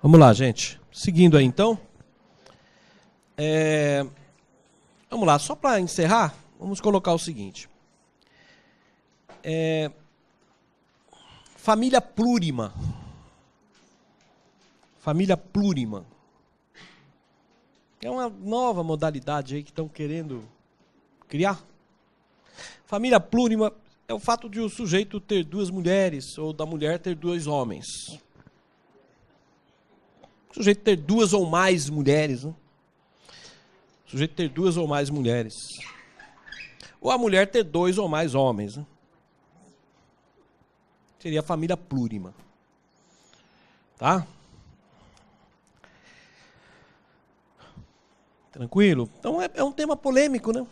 Vamos lá, gente. Seguindo aí, então. Vamos lá, só para encerrar, vamos colocar o seguinte. Família plurima. Família plurima. É uma nova modalidade aí que estão querendo criar. Família plurima é o fato de o sujeito ter duas mulheres ou da mulher ter dois homens. O sujeito ter duas ou mais mulheres, né? O sujeito ter duas ou mais mulheres. Ou a mulher ter dois ou mais homens, né? Seria a família plurima. Tá? Tranquilo? Então é um tema polêmico, né?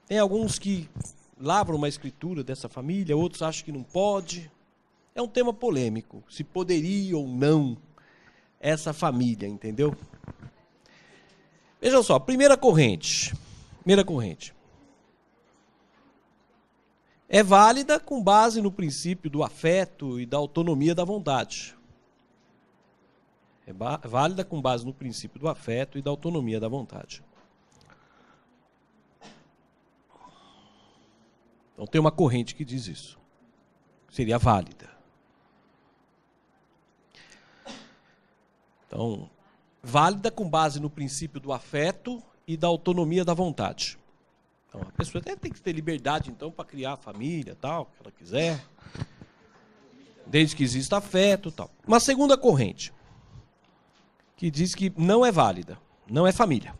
Tem alguns que lavram uma escritura dessa família, outros acham que não pode. É um tema polêmico, se poderia ou não essa família, entendeu? Vejam só, primeira corrente. É válida com base no princípio do afeto e da autonomia da vontade. É válida com base no princípio do afeto e da autonomia da vontade. Então tem uma corrente que diz isso. Seria válida. Então, válida com base no princípio do afeto e da autonomia da vontade. Então, a pessoa até tem que ter liberdade, então, para criar a família, tal, que ela quiser, desde que exista afeto, tal. Uma segunda corrente, que diz que não é válida, não é família,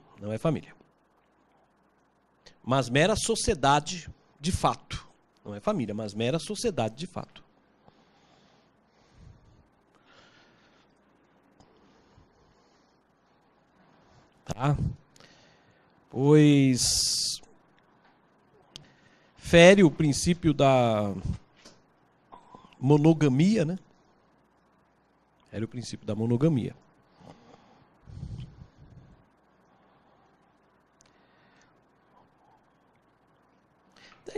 mas mera sociedade de fato. Não é família, mas mera sociedade de fato. Tá? Pois fere o princípio da monogamia, né? Fere o princípio da monogamia.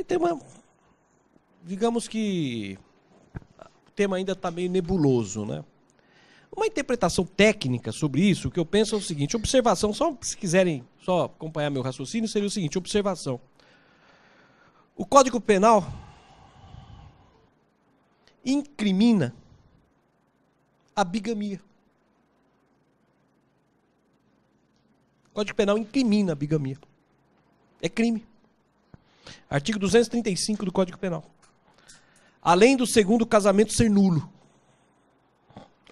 Tem uma, digamos que o tema ainda está meio nebuloso, né? Uma interpretação técnica sobre isso, o que eu penso é o seguinte, observação, só se quiserem só acompanhar meu raciocínio, seria o seguinte, observação. O Código Penal incrimina a bigamia. O Código Penal incrimina a bigamia. É crime. Artigo 235 do Código Penal. Além do segundo casamento ser nulo.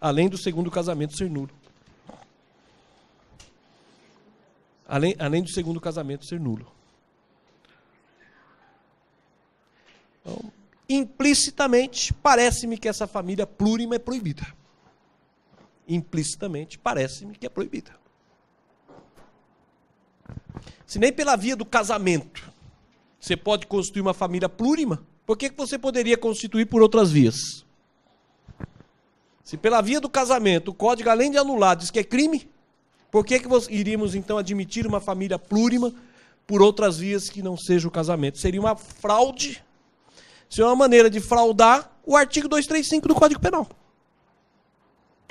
Além do segundo casamento ser nulo. Além do segundo casamento ser nulo. Então, implicitamente, parece-me que essa família plurima é proibida. Implicitamente, parece-me que é proibida. Se nem pela via do casamento você pode constituir uma família plurima, por que você poderia constituir por outras vias? Se pela via do casamento o código, além de anular, diz que é crime, por que iríamos então admitir uma família plurima por outras vias que não seja o casamento? Seria uma fraude, seria uma maneira de fraudar o artigo 235 do Código Penal.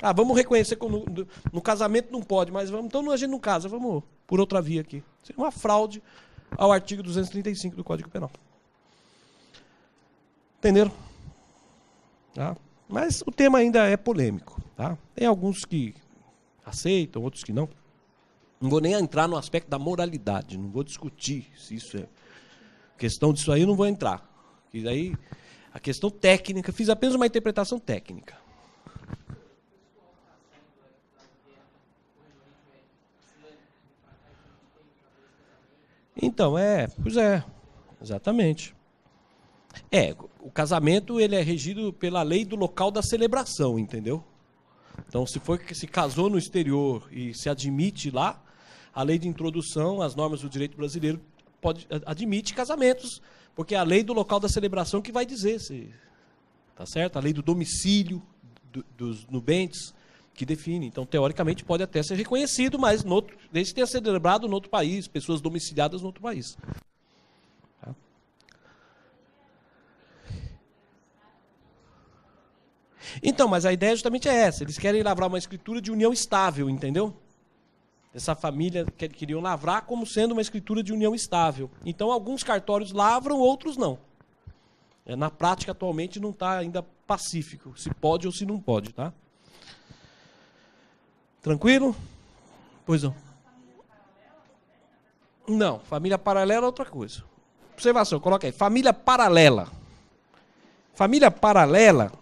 Ah, vamos reconhecer que no casamento não pode, mas então a gente não casa, vamos por outra via aqui. Seria uma fraude ao artigo 235 do Código Penal. Entenderam? Tá? Mas o tema ainda é polêmico. Tá? Tem alguns que aceitam, outros que não. Não vou nem entrar no aspecto da moralidade, não vou discutir se isso é questão disso aí, eu não vou entrar. E daí, a questão técnica, fiz apenas uma interpretação técnica. Então, pois é, exatamente. O casamento ele é regido pela lei do local da celebração, entendeu? Então, se for que se casou no exterior e se admite lá, a lei de introdução, as normas do direito brasileiro, admite casamentos, porque é a lei do local da celebração que vai dizer se tá certo? A lei do domicílio dos nubentes que define. Então, teoricamente, pode até ser reconhecido, mas desde que tenha sido celebrado em outro país, pessoas domiciliadas em outro país. Tá? Então, mas a ideia justamente é essa. Eles querem lavrar uma escritura de união estável, entendeu? Essa família queriam lavrar como sendo uma escritura de união estável. Então, alguns cartórios lavram, outros não. Na prática, atualmente, não está ainda pacífico, se pode ou se não pode, tá? Tranquilo? Pois não. Não, família paralela é outra coisa. Observação, coloca aí. Família paralela. Família paralela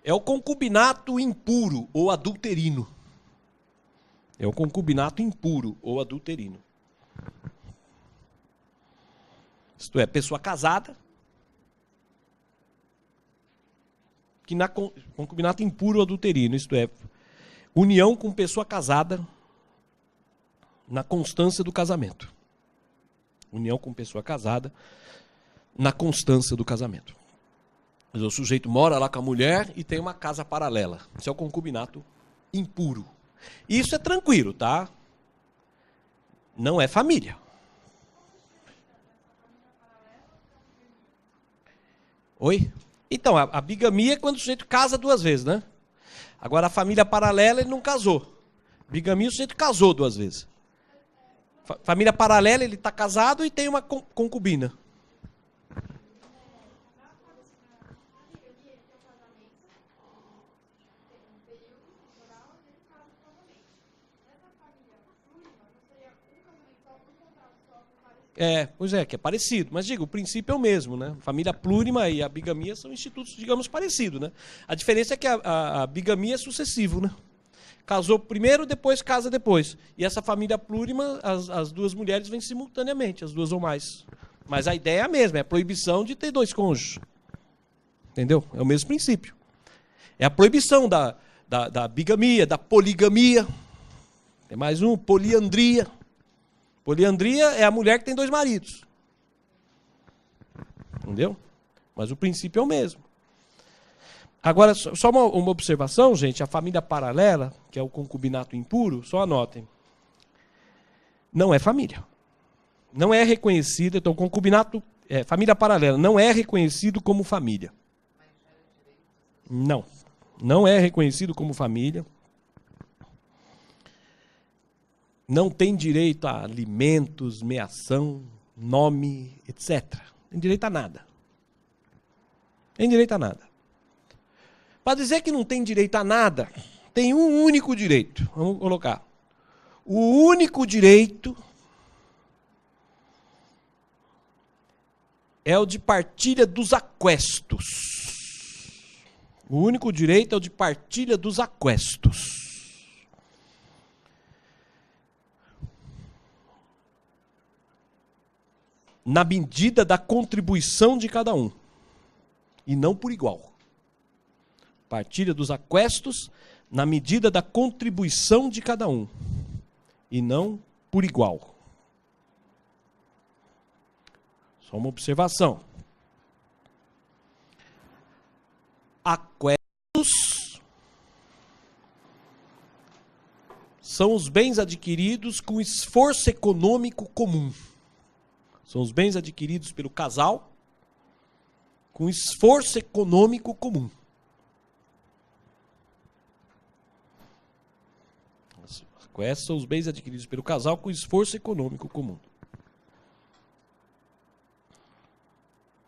é o concubinato impuro ou adulterino. É o concubinato impuro ou adulterino. Isto é, pessoa casada, que na concubinato impuro ou adulterino, isto é, união com pessoa casada na constância do casamento. União com pessoa casada na constância do casamento. O sujeito mora lá com a mulher e tem uma casa paralela. Isso é o concubinato impuro. Isso é tranquilo, tá? Não é família. Oi? Então, a bigamia é quando o sujeito casa duas vezes, né? Agora, a família paralela, ele não casou. Bigamia, o sujeito casou duas vezes. Família paralela, ele está casado e tem uma concubina. Pois é, que é parecido. Mas digo, o princípio é o mesmo, né? Família plurima e a bigamia são institutos, digamos, parecidos, né? A diferença é que a bigamia é sucessivo, né? Casou primeiro, depois casa depois. E essa família plurima, as duas mulheres vêm simultaneamente, as duas ou mais. Mas a ideia é a mesma, é a proibição de ter dois cônjuges. Entendeu? É o mesmo princípio. É a proibição da bigamia, da poligamia. Tem mais um, poliandria. Poliandria é a mulher que tem dois maridos. Entendeu? Mas o princípio é o mesmo. Agora, só uma observação, gente. A família paralela, que é o concubinato impuro, só anotem. Não é família. Não é reconhecida. Então, concubinato, família paralela, não é reconhecido como família. Não. Não é reconhecido como família. Não tem direito a alimentos, meação, nome, etc. Não tem direito a nada. Tem direito a nada. Para dizer que não tem direito a nada, tem um único direito. Vamos colocar. O único direito é o de partilha dos aquestos. O único direito é o de partilha dos aquestos. Na medida da contribuição de cada um. E não por igual. Partilha dos aquestos na medida da contribuição de cada um. E não por igual. Só uma observação. Aquestos são os bens adquiridos com esforço econômico comum. São os bens adquiridos pelo casal com esforço econômico comum. Esses são os bens adquiridos pelo casal com esforço econômico comum.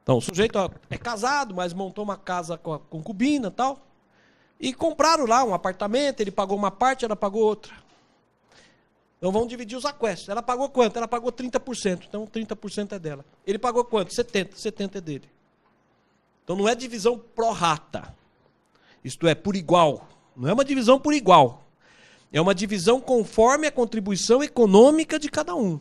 Então, o sujeito é casado, mas montou uma casa com a concubina e tal. E compraram lá um apartamento, ele pagou uma parte, ela pagou outra. Então vamos dividir os aquestos. Ela pagou quanto? Ela pagou 30%. Então 30% é dela. Ele pagou quanto? 70%. 70% é dele. Então não é divisão pro rata. Isto é, por igual. Não é uma divisão por igual. É uma divisão conforme a contribuição econômica de cada um.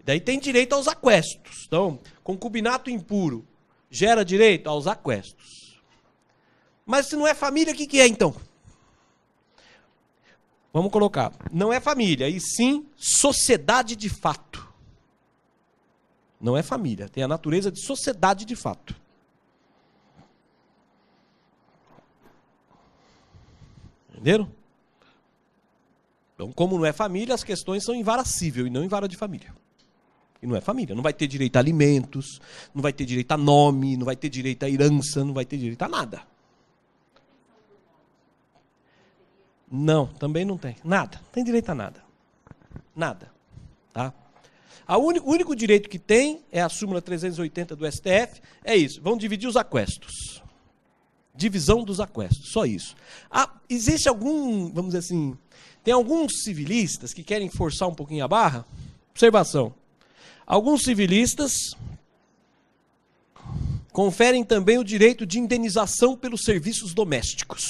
Daí tem direito aos aquestos. Então, concubinato impuro gera direito aos aquestos. Mas se não é família, o que é então? Vamos colocar. Não é família, e sim sociedade de fato. Não é família, tem a natureza de sociedade de fato. Entenderam? Então, como não é família, as questões são em vara civil e não em vara de família. E não é família. Não vai ter direito a alimentos, não vai ter direito a nome, não vai ter direito a herança, não vai ter direito a nada. Não, também não tem. Nada. Não tem direito a nada. Nada. Tá? O único direito que tem é a súmula 380 do STF, é isso. Vão dividir os aquestos. Divisão dos aquestos, só isso. Existe algum, vamos dizer assim, tem alguns civilistas que querem forçar um pouquinho a barra? Observação. Alguns civilistas conferem também o direito de indenização pelos serviços domésticos.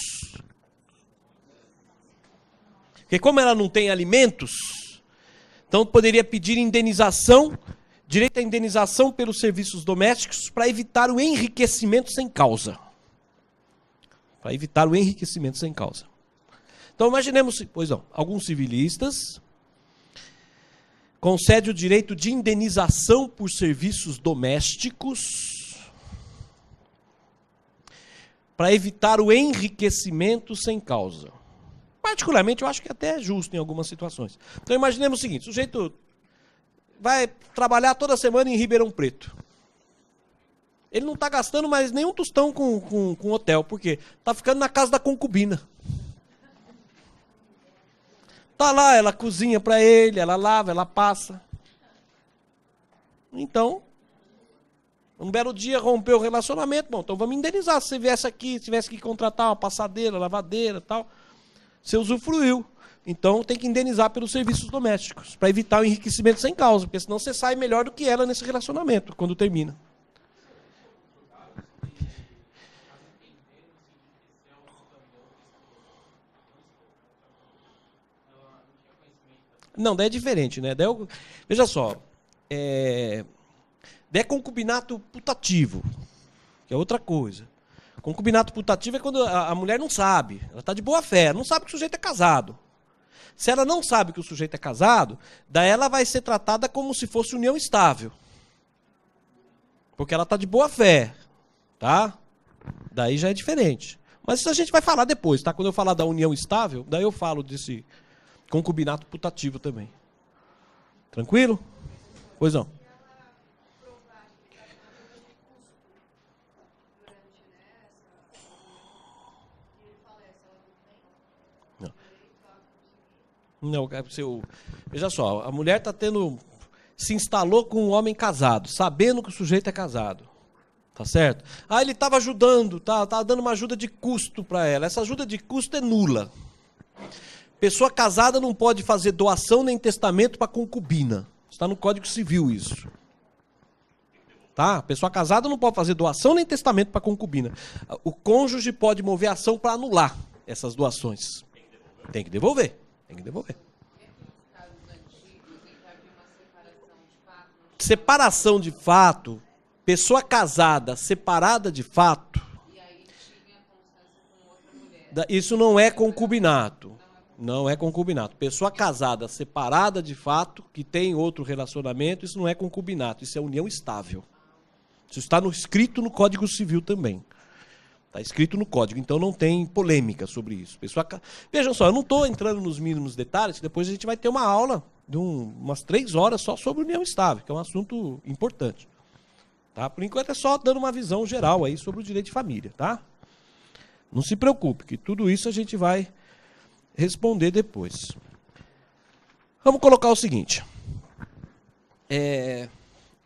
Porque como ela não tem alimentos, então poderia pedir indenização, direito à indenização pelos serviços domésticos para evitar o enriquecimento sem causa. Para evitar o enriquecimento sem causa. Então imaginemos, pois não, alguns civilistas concedem o direito de indenização por serviços domésticos para evitar o enriquecimento sem causa. Particularmente, eu acho que até é justo em algumas situações. Então imaginemos o seguinte, o sujeito vai trabalhar toda semana em Ribeirão Preto. Ele não está gastando mais nenhum tostão com hotel. Por quê? Está ficando na casa da concubina. Está lá, ela cozinha para ele, ela lava, ela passa. Então, um belo dia rompeu o relacionamento. Bom, então vamos indenizar. Se você viesse aqui, se tivesse que contratar uma passadeira, lavadeira e tal, você usufruiu. Então tem que indenizar pelos serviços domésticos, para evitar o enriquecimento sem causa, porque senão você sai melhor do que ela nesse relacionamento, quando termina. Não, daí é diferente, né? Veja só, daí é concubinato putativo, que é outra coisa. Concubinato putativo é quando a mulher não sabe, ela está de boa fé, não sabe que o sujeito é casado. Se ela não sabe que o sujeito é casado, daí ela vai ser tratada como se fosse união estável. Porque ela está de boa fé, tá? Daí já é diferente. Mas isso a gente vai falar depois, tá? Quando eu falar da união estável, daí eu falo desse concubinato putativo também. Tranquilo? Pois não. Não, veja só, a mulher se instalou com um homem casado, sabendo que o sujeito é casado. Tá certo? Ele estava ajudando, tava dando uma ajuda de custo para ela. Essa ajuda de custo é nula. Pessoa casada não pode fazer doação nem testamento para concubina. Está no Código Civil isso. Tá? Pessoa casada não pode fazer doação nem testamento para concubina. O cônjuge pode mover ação para anular essas doações. Tem que devolver. Tem que devolver. Separação de fato, pessoa casada separada de fato, isso não é concubinato. Não é concubinato. Pessoa casada separada de fato, que tem outro relacionamento, isso não é concubinato, isso é união estável. Isso está escrito no Código Civil também. Está escrito no Código, então não tem polêmica sobre isso. Vejam só, eu não estou entrando nos mínimos detalhes, depois a gente vai ter uma aula de umas 3 horas só sobre união estável, que é um assunto importante. Tá? Por enquanto é só dando uma visão geral aí sobre o direito de família. Tá? Não se preocupe, que tudo isso a gente vai responder depois. Vamos colocar o seguinte.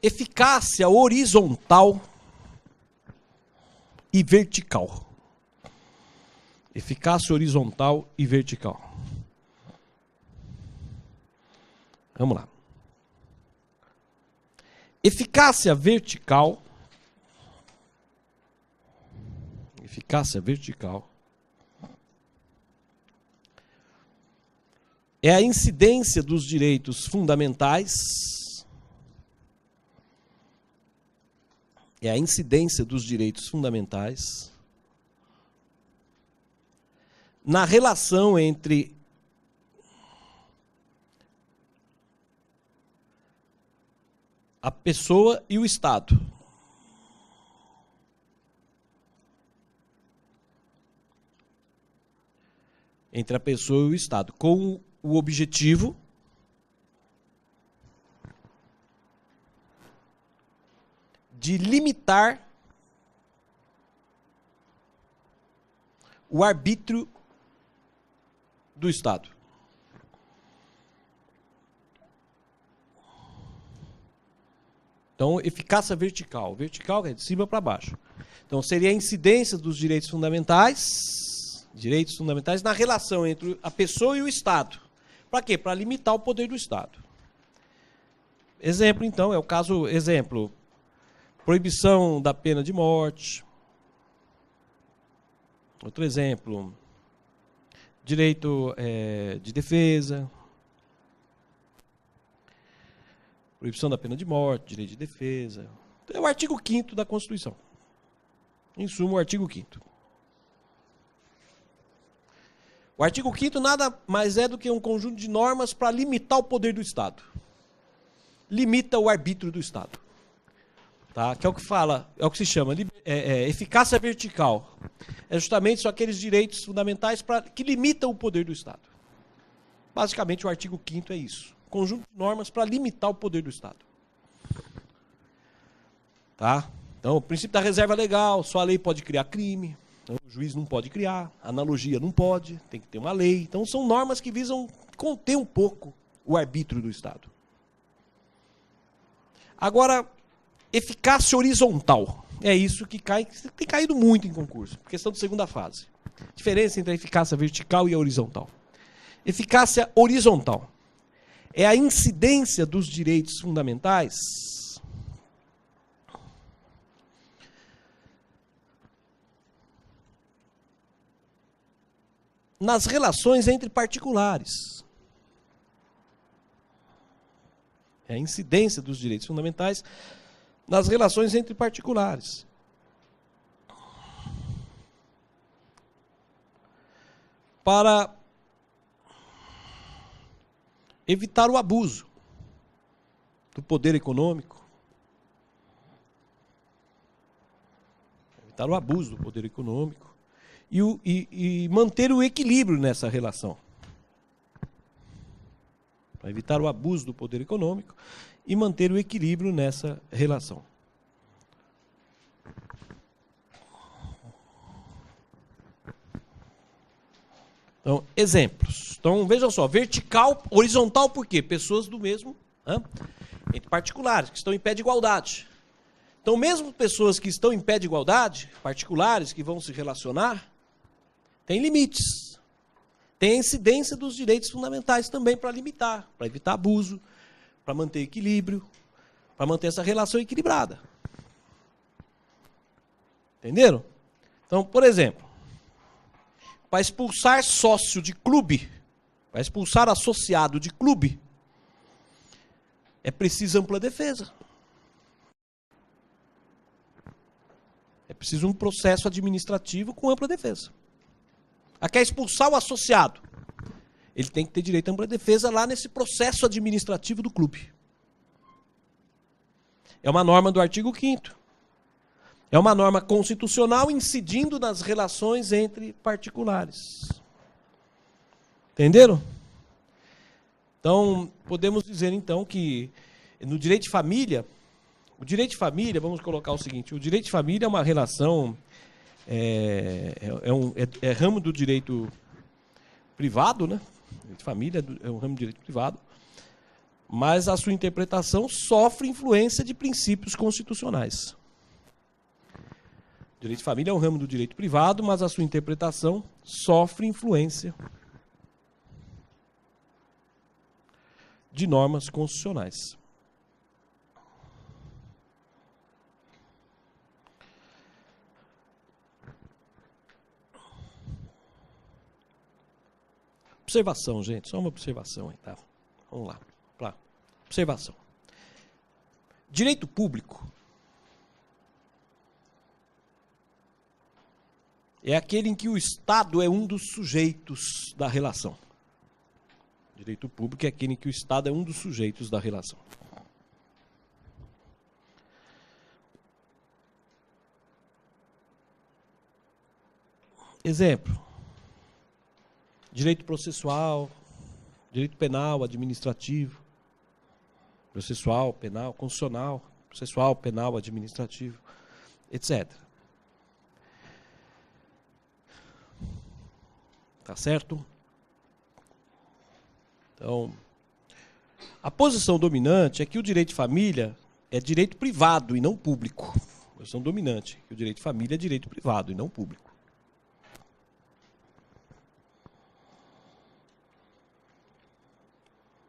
Eficácia horizontal e vertical. Eficácia horizontal e vertical. Vamos lá. Eficácia vertical. Eficácia vertical. É a incidência dos direitos fundamentais. É a incidência dos direitos fundamentais na relação entre a pessoa e o Estado. entre a pessoa e o Estado, com o objetivo de limitar o arbítrio do Estado. Então, eficácia vertical. Vertical é de cima para baixo. Então, seria a incidência dos direitos fundamentais na relação entre a pessoa e o Estado. Para quê? Para limitar o poder do Estado. Exemplo, então, é o caso, exemplo, proibição da pena de morte. Outro exemplo, direito de defesa. Proibição da pena de morte, direito de defesa. É o artigo 5º da Constituição. Em suma, o artigo 5º. O artigo 5º nada mais é do que um conjunto de normas para limitar o poder do Estado. Limita o arbítrio do Estado. Tá? Que é o que fala, é o que se chama eficácia vertical. É justamente só aqueles direitos fundamentais que limitam o poder do Estado. Basicamente, o artigo 5º é isso. Conjunto de normas para limitar o poder do Estado. Tá? Então, o princípio da reserva legal, só a lei pode criar crime, então, o juiz não pode criar, a analogia não pode, tem que ter uma lei. Então, são normas que visam conter um pouco o arbítrio do Estado. Agora, eficácia horizontal. É isso que tem caído muito em concurso, questão de segunda fase. Diferença entre a eficácia vertical e a horizontal. Eficácia horizontal é a incidência dos direitos fundamentais nas relações entre particulares. É a incidência dos direitos fundamentais nas relações entre particulares. Para evitar o abuso do poder econômico. Evitar o abuso do poder econômico. E manter o equilíbrio nessa relação. Para evitar o abuso do poder econômico e manter o equilíbrio nessa relação. Então, exemplos. Então, vejam só, vertical, horizontal por quê? Pessoas do mesmo, entre particulares, que estão em pé de igualdade. Então, mesmo pessoas que estão em pé de igualdade, particulares que vão se relacionar, tem limites. Tem a incidência dos direitos fundamentais também para limitar, para evitar abuso, para manter equilíbrio, para manter essa relação equilibrada. Entenderam? Então, por exemplo, para expulsar sócio de clube, para expulsar associado de clube, é preciso ampla defesa. É preciso um processo administrativo com ampla defesa. Quer expulsar o associado, ele tem que ter direito à ampla defesa lá nesse processo administrativo do clube. É uma norma do artigo 5º. É uma norma constitucional incidindo nas relações entre particulares. Entenderam? Então, podemos dizer então que no direito de família, o direito de família, vamos colocar o seguinte, o direito de família é uma relação, é ramo do direito privado, né? O direito de família é um ramo do direito privado, mas a sua interpretação sofre influência de princípios constitucionais. O direito de família é um ramo do direito privado, mas a sua interpretação sofre influência de normas constitucionais. Observação, gente, só uma observação aí, tá? Vamos lá. Observação. Direito público é aquele em que o Estado é um dos sujeitos da relação. Direito público é aquele em que o Estado é um dos sujeitos da relação. Exemplo. Direito processual, direito penal, administrativo, processual, penal, constitucional, processual, penal, administrativo, etc. Tá certo? Então, a posição dominante é que o direito de família é direito privado e não público. A posição dominante é que o direito de família é direito privado e não público.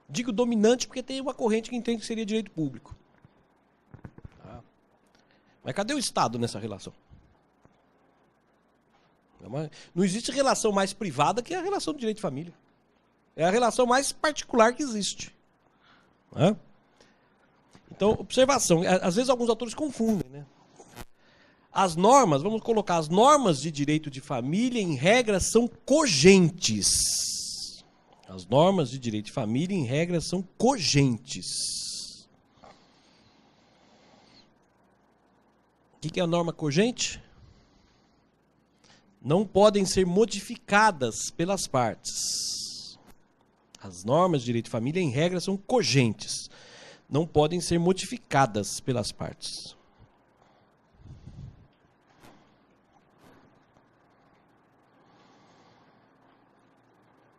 Digo dominante porque tem uma corrente que entende que seria direito público. Tá? Mas cadê o Estado nessa relação? Não existe relação mais privada que a relação do direito de família. É a relação mais particular que existe. Né? Então, observação. Às vezes alguns autores confundem. Né? As normas, vamos colocar, as normas de direito de família, em regra, são cogentes. As normas de direito de família, em regra, são cogentes. O que é a norma cogente? Não podem ser modificadas pelas partes. As normas de direito de família, em regra, são cogentes. Não podem ser modificadas pelas partes.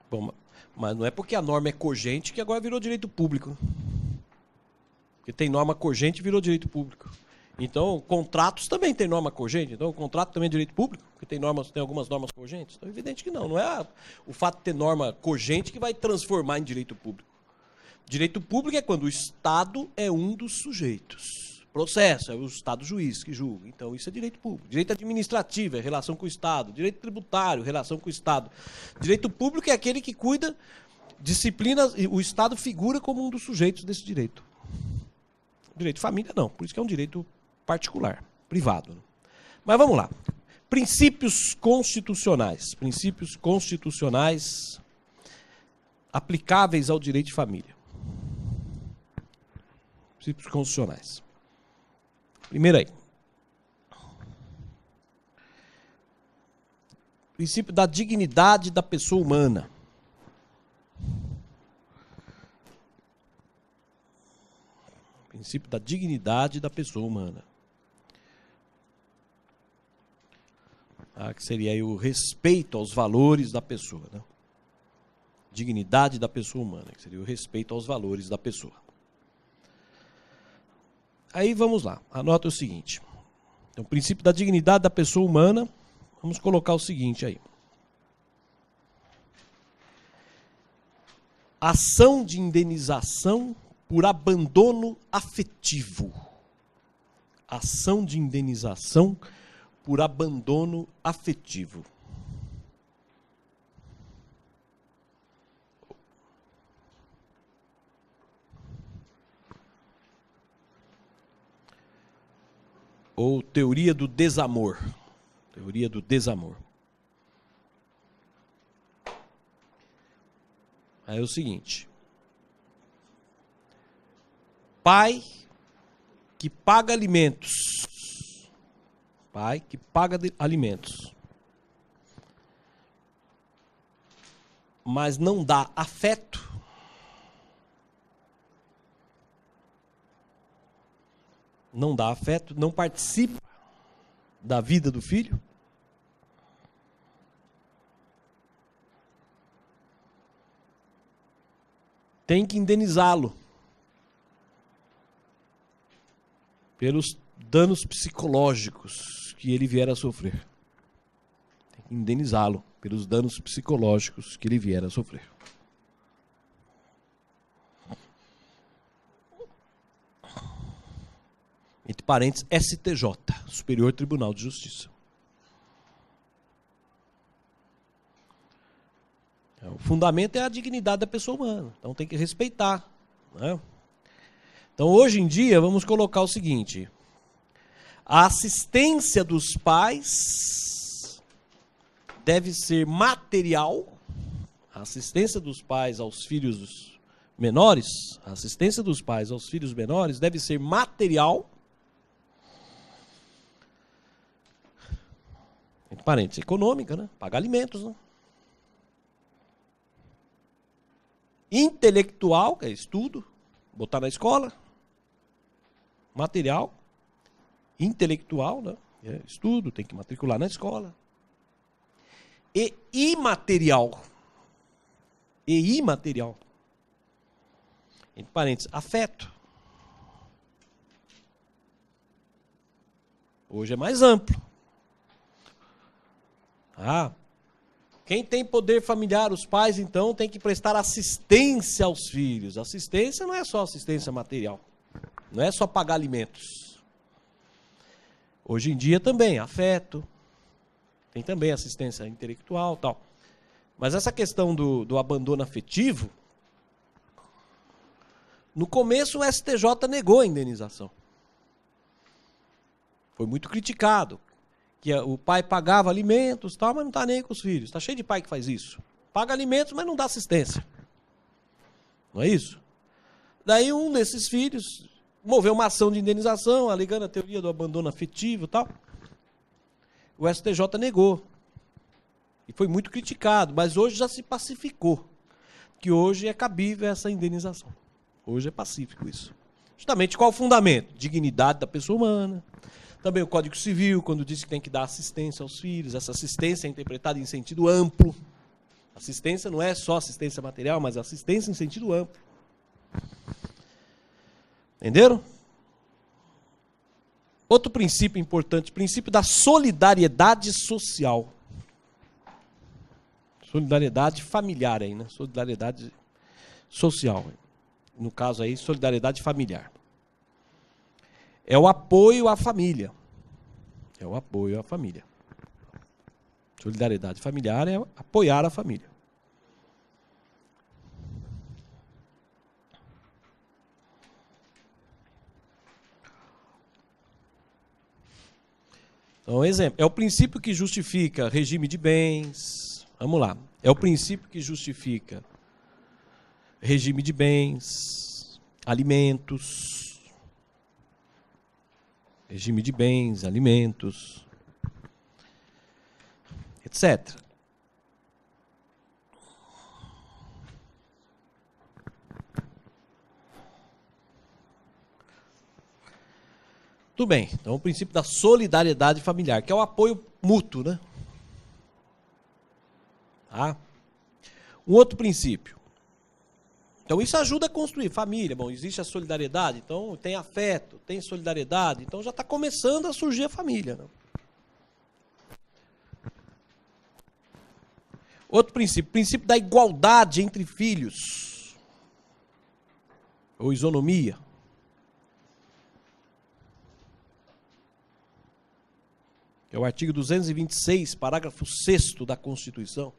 Bom, mas não é porque a norma é cogente que agora virou direito público. Porque tem norma cogente e virou direito público. Então, contratos também tem norma cogente. Então, o contrato também é direito público, porque tem algumas normas cogentes. Então, é evidente que não. Não é o fato de ter norma cogente que vai transformar em direito público. Direito público é quando o Estado é um dos sujeitos. Processo é o Estado juiz que julga. Então, isso é direito público. Direito administrativo é relação com o Estado. Direito tributário, relação com o Estado. Direito público é aquele que cuida, disciplina, o Estado figura como um dos sujeitos desse direito. Direito de família, não. Por isso que é um direito particular, privado. Mas vamos lá. Princípios constitucionais. Princípios constitucionais aplicáveis ao direito de família. Princípios constitucionais. Primeiro aí. Princípio da dignidade da pessoa humana. Princípio da dignidade da pessoa humana. Que seria aí o respeito aos valores da pessoa. Né? Dignidade da pessoa humana, que seria o respeito aos valores da pessoa. Aí vamos lá, anota o seguinte. Então, o princípio da dignidade da pessoa humana, vamos colocar o seguinte aí. Ação de indenização por abandono afetivo. Ação de indenização por abandono afetivo. Ou teoria do desamor. Teoria do desamor. Aí é o seguinte. Pai que paga alimentos. Pai que paga alimentos. Mas não dá afeto. Não dá afeto, não participa da vida do filho. Tem que indenizá-lo pelos danos psicológicos que ele vier a sofrer. Tem que indenizá-lo pelos danos psicológicos que ele vier a sofrer. Entre parênteses, STJ, Superior Tribunal de Justiça. O fundamento é a dignidade da pessoa humana, então tem que respeitar. Né? Então, hoje em dia, vamos colocar o seguinte: a assistência dos pais deve ser material, a assistência dos pais aos filhos menores, a assistência dos pais aos filhos menores deve ser material, entre parênteses, econômica, né? Pagar alimentos, né? intelectual, que é estudo, botar na escola, material, intelectual, né? É estudo, tem que matricular na escola, e imaterial, entre parênteses, afeto. Hoje é mais amplo. Quem tem poder familiar, os pais, então, tem que prestar assistência aos filhos. Assistência não é só assistência material. Não é só pagar alimentos. Hoje em dia também, afeto. Tem também assistência intelectual, tal. Mas essa questão do abandono afetivo, no começo o STJ negou a indenização. Foi muito criticado. Que o pai pagava alimentos, tal, mas não está nem aí com os filhos. Está cheio de pai que faz isso. Paga alimentos, mas não dá assistência. Não é isso? Daí um desses filhos moveu uma ação de indenização, alegando a teoria do abandono afetivo e tal. O STJ negou. E foi muito criticado, mas hoje já se pacificou. Que hoje é cabível essa indenização. Hoje é pacífico isso. Justamente qual o fundamento? Dignidade da pessoa humana. Também o Código Civil, quando diz que tem que dar assistência aos filhos, essa assistência é interpretada em sentido amplo. Assistência não é só assistência material, mas assistência em sentido amplo. Entenderam? Outro princípio importante, princípio da solidariedade social. Solidariedade familiar aí, né? Solidariedade social. No caso aí, solidariedade familiar. É o apoio à família. É o apoio à família. Solidariedade familiar é apoiar a família. Então, exemplo, é o princípio que justifica regime de bens. Vamos lá. É o princípio que justifica regime de bens, alimentos, regime de bens, alimentos, etc. Tudo bem, então o princípio da solidariedade familiar, que é o apoio mútuo, né? Tá? Um outro princípio. Então isso ajuda a construir família. Bom, existe a solidariedade, então tem afeto, tem solidariedade, então já está começando a surgir a família. Né? Outro princípio, princípio da igualdade entre filhos, ou isonomia. Que é o artigo 226, parágrafo 6º da Constituição.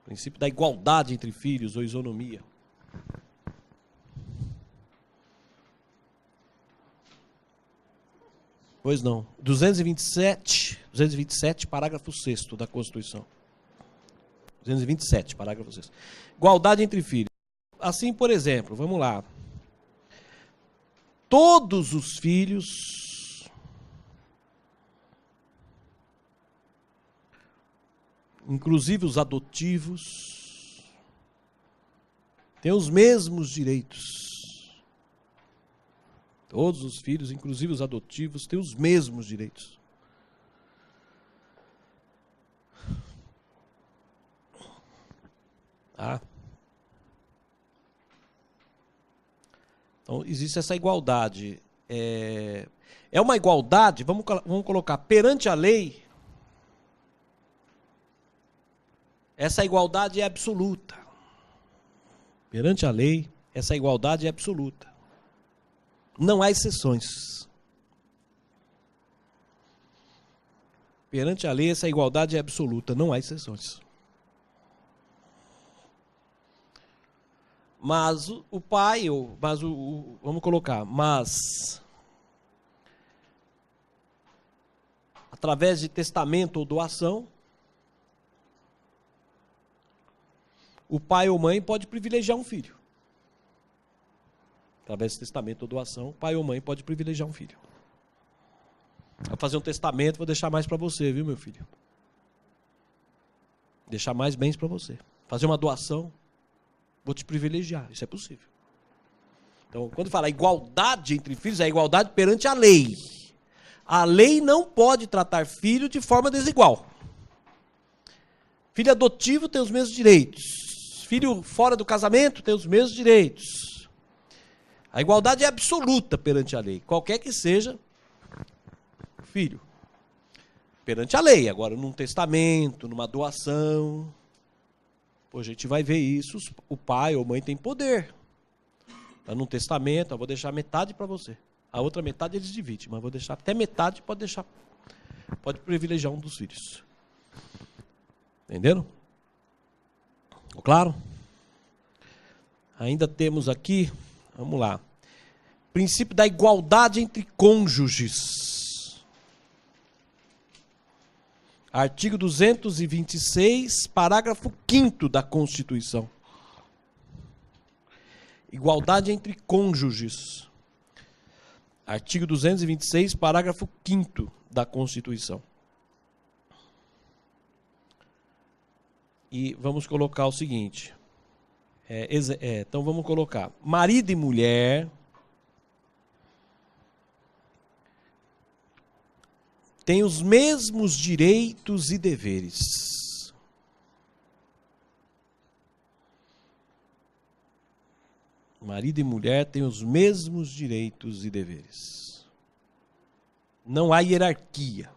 Princípio da igualdade entre filhos ou isonomia. Pois não. 227, parágrafo 6º da Constituição. 227, parágrafo 6º. Igualdade entre filhos. Assim, por exemplo, vamos lá. Todos os filhos, inclusive os adotivos, têm os mesmos direitos. Todos os filhos, inclusive os adotivos, têm os mesmos direitos. Tá? Então, existe essa igualdade. É uma igualdade, vamos colocar, perante a lei. Essa igualdade é absoluta. Perante a lei, essa igualdade é absoluta. Não há exceções. Perante a lei, essa igualdade é absoluta, não há exceções. Mas o pai, vamos colocar, mas através de testamento ou doação, o pai ou mãe pode privilegiar um filho. Através de testamento ou doação, o pai ou mãe pode privilegiar um filho. Vai fazer um testamento, vou deixar mais para você, viu, meu filho? Deixar mais bens para você. Fazer uma doação, Vou te privilegiar. Isso é possível. Então, quando fala igualdade entre filhos, é igualdade perante a lei. A lei não pode tratar filho de forma desigual. Filho adotivo tem os mesmos direitos. Filho fora do casamento tem os mesmos direitos. A igualdade é absoluta perante a lei, qualquer que seja o filho. Perante a lei, agora num testamento, numa doação. Pô, a gente vai ver isso, o pai ou a mãe tem poder. Tá num testamento, eu vou deixar metade para você. A outra metade eles dividem, mas vou deixar até metade, pode privilegiar um dos filhos. Entenderam? Claro? Ainda temos aqui, vamos lá, princípio da igualdade entre cônjuges. Artigo 226, parágrafo 5º da Constituição. Igualdade entre cônjuges. Artigo 226, parágrafo 5º da Constituição. E vamos colocar o seguinte. Então vamos colocar. Marido e mulher têm os mesmos direitos e deveres. Marido e mulher têm os mesmos direitos e deveres. Não há hierarquia.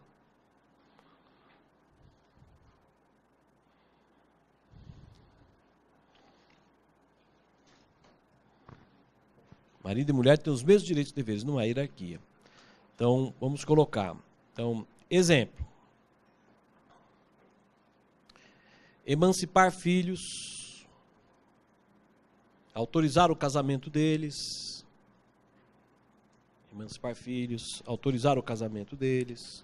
Marido e mulher têm os mesmos direitos e deveres, não há hierarquia. Então, vamos colocar. Então, exemplo. Emancipar filhos, autorizar o casamento deles. Emancipar filhos, autorizar o casamento deles.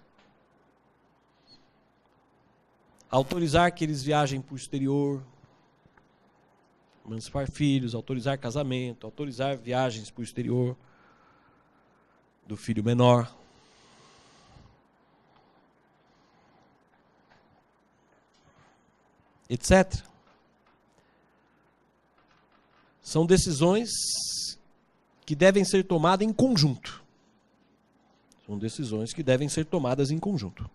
Autorizar que eles viajem para o exterior. Emancipar filhos, autorizar casamento, autorizar viagens para o exterior do filho menor. Etc. São decisões que devem ser tomadas em conjunto. São decisões que devem ser tomadas em conjunto.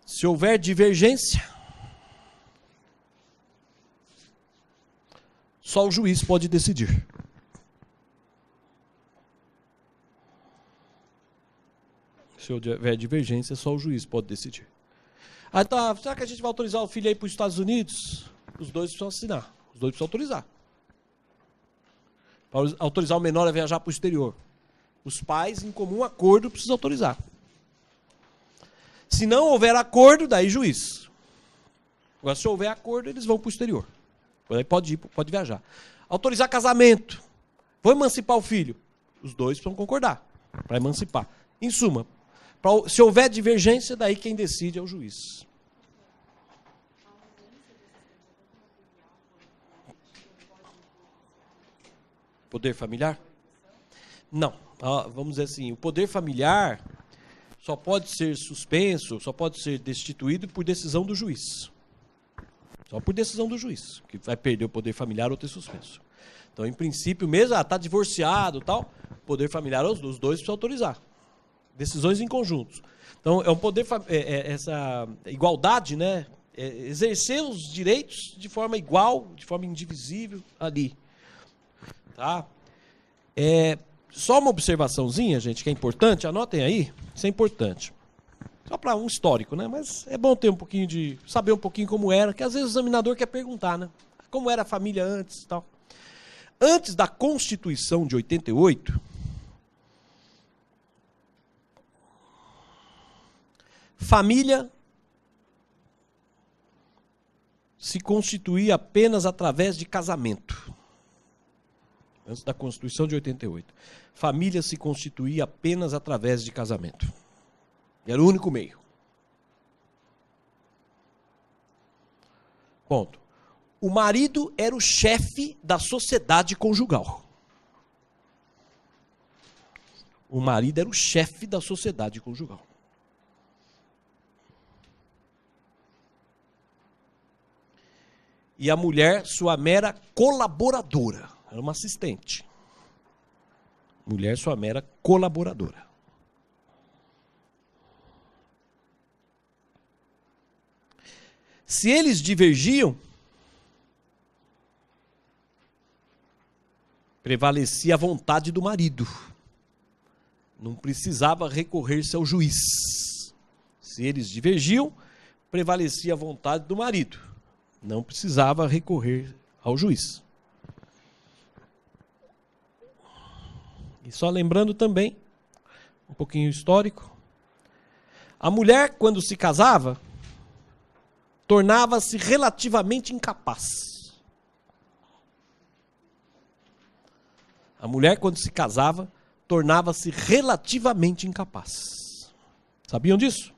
Se houver divergência, só o juiz pode decidir. Se houver divergência, só o juiz pode decidir. Ah, tá, será que a gente vai autorizar o filho aí para os Estados Unidos? Os dois precisam assinar. Os dois precisam autorizar. Para autorizar o menor a viajar para o exterior. Os pais, em comum acordo, precisam autorizar. Se não houver acordo, daí juiz. Agora, se houver acordo, eles vão para o exterior. Aí pode ir, pode viajar. Autorizar casamento. Vou emancipar o filho. Os dois precisam concordar para emancipar. Em suma, se houver divergência, daí quem decide é o juiz. Poder familiar? Não. Vamos dizer assim, o poder familiar só pode ser suspenso, só pode ser destituído por decisão do juiz. Só por decisão do juiz, que vai perder o poder familiar ou ter suspenso. Então, em princípio, mesmo, está divorciado e tal, poder familiar, os dois precisam autorizar. Decisões em conjunto. Então, é um poder, essa igualdade, né? Exercer os direitos de forma igual, de forma indivisível ali. Tá? Só uma observaçãozinha, gente, que é importante, anotem aí, isso é importante. Só para um histórico, né? Mas é bom ter um pouquinho de... saber um pouquinho como era, que às vezes o examinador quer perguntar, né? Como era a família antes e tal. Antes da Constituição de 88, família se constituía apenas através de casamento. Antes da Constituição de 88. Família se constituía apenas através de casamento. Era o único meio. Ponto. O marido era o chefe da sociedade conjugal. O marido era o chefe da sociedade conjugal. e a mulher sua mera colaboradora. Era uma assistente. Mulher sua mera colaboradora. Se eles divergiam, prevalecia a vontade do marido. Não precisava recorrer-se ao juiz. Se eles divergiam, prevalecia a vontade do marido. Não precisava recorrer ao juiz. E só lembrando também, um pouquinho histórico, a mulher, quando se casava, tornava-se relativamente incapaz. A mulher, quando se casava, tornava-se relativamente incapaz. Sabiam disso?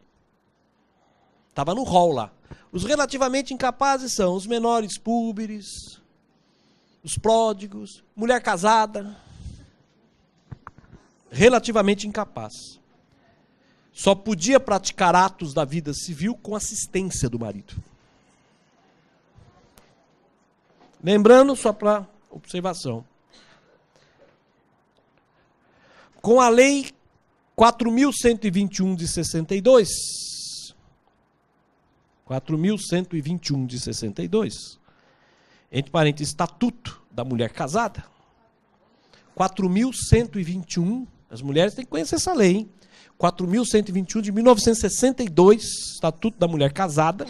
Estava no rol lá. Os relativamente incapazes são os menores púberes, os pródigos, mulher casada. Relativamente incapaz. Só podia praticar atos da vida civil com assistência do marido. Lembrando, só para observação, com a Lei 4.121 de 62, 4.121 de 62, entre parênteses, Estatuto da Mulher Casada, 4.121, as mulheres têm que conhecer essa lei, hein? 4.121 de 1962, Estatuto da Mulher Casada.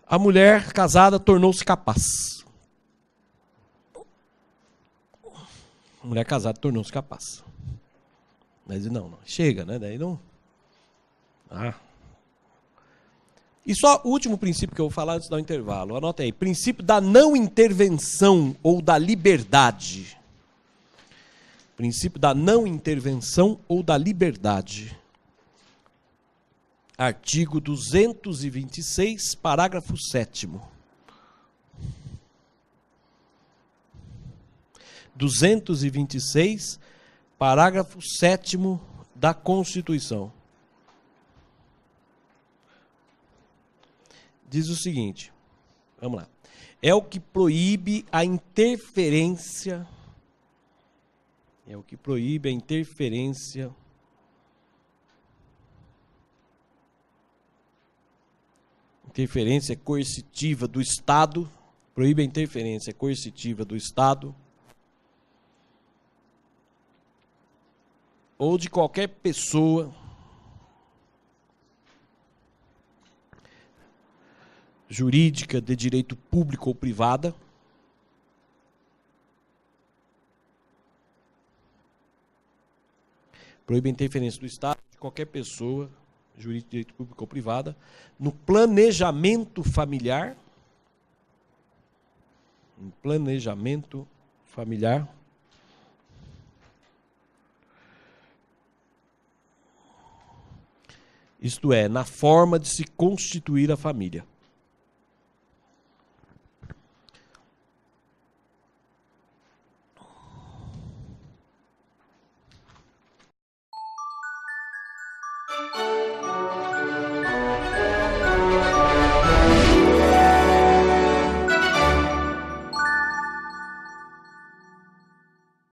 A mulher casada tornou-se capaz. A mulher casada tornou-se capaz. Mas não, chega, né? Daí não. E só o último princípio que eu vou falar antes de dar um intervalo. Anota aí. Princípio da não intervenção ou da liberdade. Princípio da não intervenção ou da liberdade. Artigo 226, parágrafo 7º. 226, parágrafo 7º da Constituição. Diz o seguinte, vamos lá. É o que proíbe a interferência. É o que proíbe a interferência coercitiva do Estado, proíbe a interferência coercitiva do Estado ou de qualquer pessoa jurídica de direito público ou privada proíbe a interferência do Estado de qualquer pessoa, jurídica de direito público ou privada, no planejamento familiar. No planejamento familiar. Isto é, na forma de se constituir a família.